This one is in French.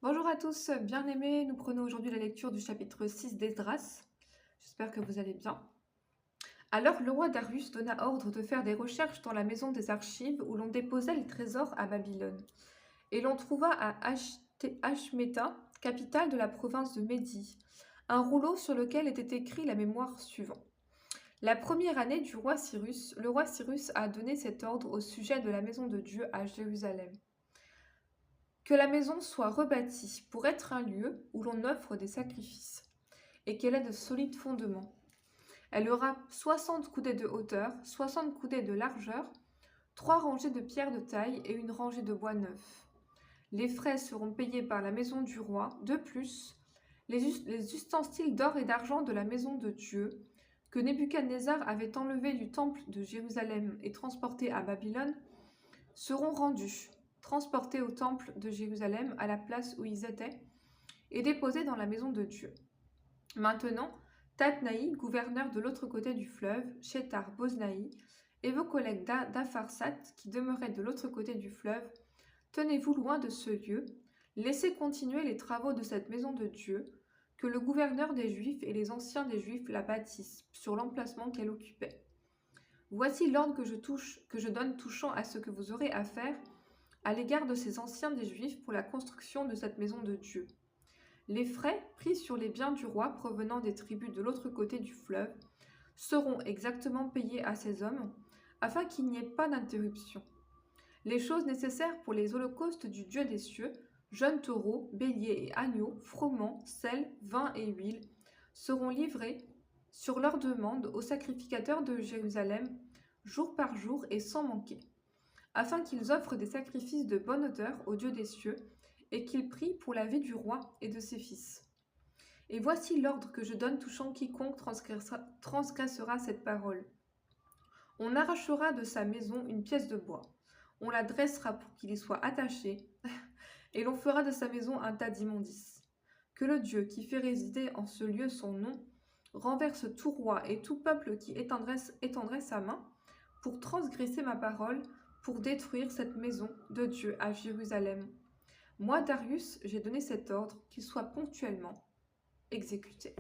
Bonjour à tous, bien-aimés, nous prenons aujourd'hui la lecture du chapitre 6 d'Esdras. J'espère que vous allez bien. Alors le roi Darius donna ordre de faire des recherches dans la maison des archives où l'on déposait les trésors à Babylone. Et l'on trouva à Ashméta, capitale de la province de Médie, un rouleau sur lequel était écrit la mémoire suivante. La première année du roi Cyrus, le roi Cyrus a donné cet ordre au sujet de la maison de Dieu à Jérusalem. Que la maison soit rebâtie pour être un lieu où l'on offre des sacrifices, et qu'elle ait de solides fondements. Elle aura 60 coudées de hauteur, 60 coudées de largeur, 3 rangées de pierres de taille et une rangée de bois neuf. Les frais seront payés par la maison du roi. De plus, les ustensiles d'or et d'argent de la maison de Dieu, que Nebuchadnezzar avait enlevés du temple de Jérusalem et transportés à Babylone, seront rendus, transportés au temple de Jérusalem à la place où ils étaient, et déposés dans la maison de Dieu. Maintenant, Tatnaï, gouverneur de l'autre côté du fleuve, Shethar-Boznaï, et vos collègues d'Apharsat, qui demeuraient de l'autre côté du fleuve, tenez-vous loin de ce lieu, laissez continuer les travaux de cette maison de Dieu, que le gouverneur des Juifs et les anciens des Juifs la bâtissent sur l'emplacement qu'elle occupait. Voici l'ordre que je donne touchant à ce que vous aurez à faire à l'égard de ces anciens des Juifs pour la construction de cette maison de Dieu. Les frais pris sur les biens du roi provenant des tribus de l'autre côté du fleuve seront exactement payés à ces hommes, afin qu'il n'y ait pas d'interruption. Les choses nécessaires pour les holocaustes du Dieu des cieux, jeunes taureaux, béliers et agneaux, froment, sel, vin et huile, seront livrés sur leur demande aux sacrificateurs de Jérusalem, jour par jour et sans manquer, afin qu'ils offrent des sacrifices de bonne odeur au Dieu des cieux, et qu'ils prient pour la vie du roi et de ses fils. Et voici l'ordre que je donne touchant quiconque transgressera cette parole. On arrachera de sa maison une pièce de bois, on la dressera pour qu'il y soit attaché, et l'on fera de sa maison un tas d'immondices. Que le Dieu qui fait résider en ce lieu son nom renverse tout roi et tout peuple qui étendrait sa main pour transgresser ma parole, pour détruire cette maison de Dieu à Jérusalem. Moi, Darius, j'ai donné cet ordre qu'il soit ponctuellement exécuté.